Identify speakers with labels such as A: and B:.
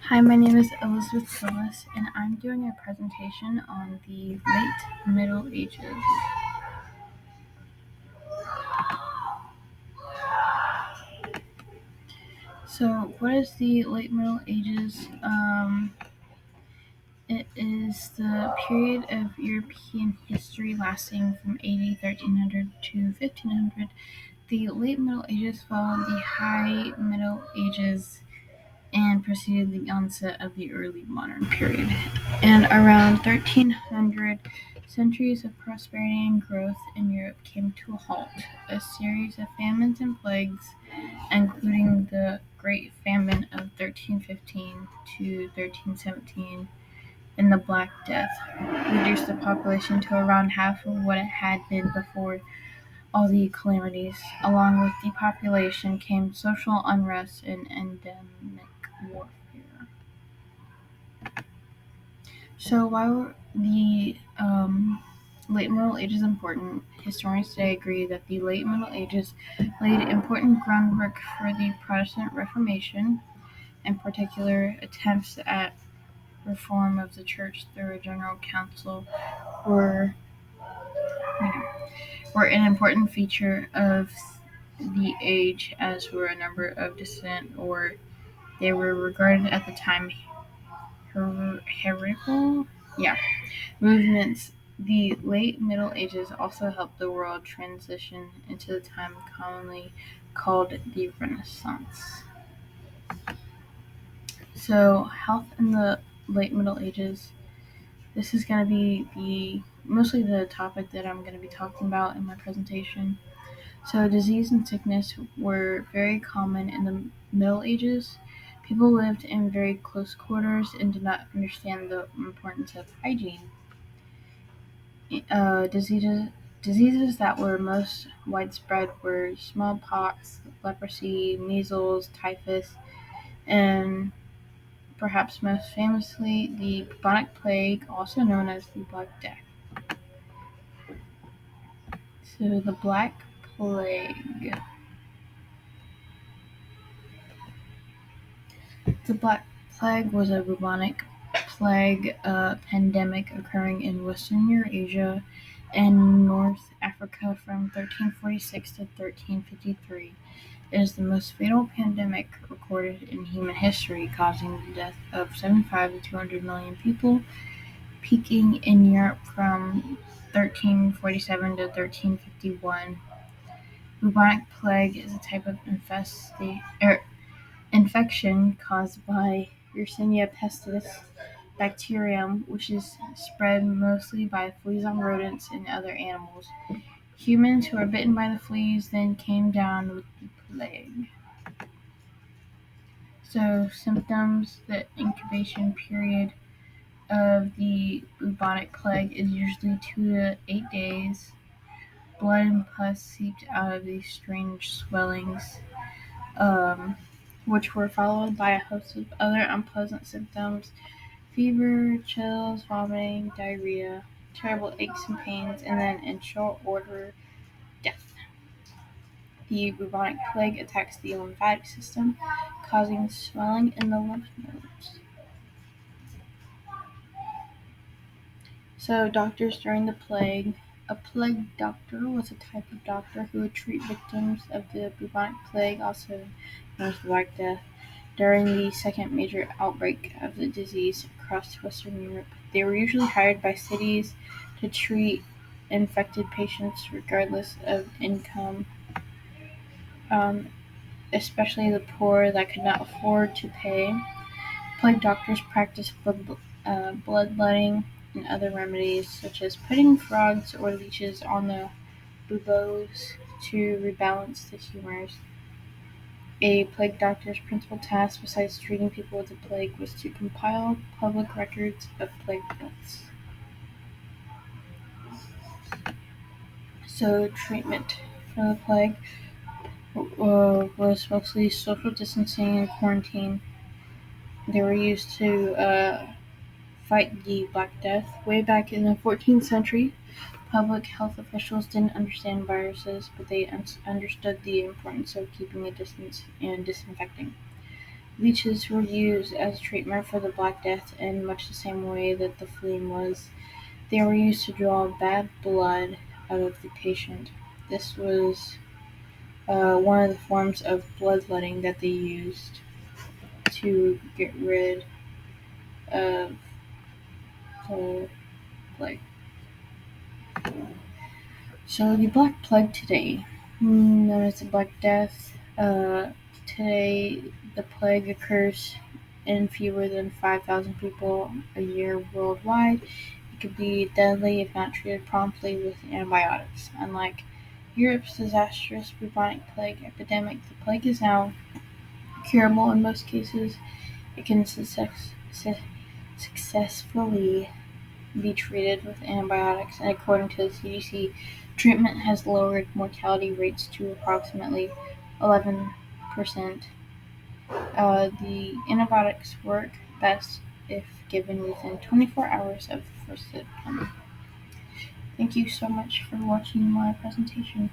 A: Hi, my name is Elizabeth Tillis, and I'm doing a presentation on the late Middle Ages. So, what is the late Middle Ages? It is the period of European history lasting from AD 1300 to 1500. The late Middle Ages followed the High Middle Ages and preceded the onset of the early modern period. And around 1300, centuries of prosperity and growth in Europe came to a halt. A series of famines and plagues, including the Great Famine of 1315 to 1317 and the Black Death, reduced the population to around half of what it had been before all the calamities. Along with depopulation came social unrest and endemic warfare. So why were the late Middle Ages important? Historians today agree that the late Middle Ages laid important groundwork for the Protestant Reformation, in particular attempts at reform of the church through a general council were, were an important feature of the age, as were a number of dissent or they were regarded at the time heretical movements. The late Middle Ages also helped the world transition into the time commonly called the Renaissance. So, health in the late Middle Ages. This is going to be mostly the topic that I'm going to be talking about in my presentation. So, disease and sickness were very common in the Middle Ages. People lived in very close quarters and did not understand the importance of hygiene. Diseases that were most widespread were smallpox, leprosy, measles, typhus, and perhaps most famously the bubonic plague, also known as the Black Death. So the Black Plague. The Black Plague was a bubonic plague pandemic occurring in Western Eurasia and North Africa from 1346 to 1353. It is the most fatal pandemic recorded in human history, causing the death of 75 to 200 million people, peaking in Europe from 1347 to 1351. Bubonic plague is a type of infection caused by Yersinia pestis bacterium, which is spread mostly by fleas on rodents and other animals. Humans who are bitten by the fleas then came down with the plague. So, symptoms: the incubation period of the bubonic plague is usually 2 to 8 days. Blood and pus seeped out of these strange swellings, which were followed by a host of other unpleasant symptoms: fever, chills, vomiting, diarrhea, terrible aches and pains, and then, in short order, death. The bubonic plague attacks the lymphatic system, causing swelling in the lymph nodes. So, doctors during the plague. A plague doctor was a type of doctor who would treat victims of the bubonic plague, also known as the Black Death, during the second major outbreak of the disease across Western Europe. They were usually hired by cities to treat infected patients regardless of income, especially the poor that could not afford to pay. Plague doctors practiced bloodletting and other remedies, such as putting frogs or leeches on the buboes to rebalance the humors. A plague doctor's principal task, besides treating people with the plague, was to compile public records of plague deaths. So, treatment for the plague was mostly social distancing and quarantine. They were used to fight the Black Death. Way back in the 14th century, public health officials didn't understand viruses, but they understood the importance of keeping a distance and disinfecting. Leeches were used as treatment for the Black Death in much the same way that the fleam was. They were used to draw bad blood out of the patient. This was one of the forms of bloodletting that they used to get rid of the plague. So the Black Plague today, known as the Black Death, today the plague occurs in fewer than 5,000 people a year worldwide. It could be deadly if not treated promptly with antibiotics. Unlike Europe's disastrous bubonic plague epidemic, the plague is now curable in most cases. It can successfully be treated with antibiotics, and according to the CDC, treatment has lowered mortality rates to approximately 11%. The antibiotics work best if given within 24 hours of the first symptom. Thank you so much for watching my presentation.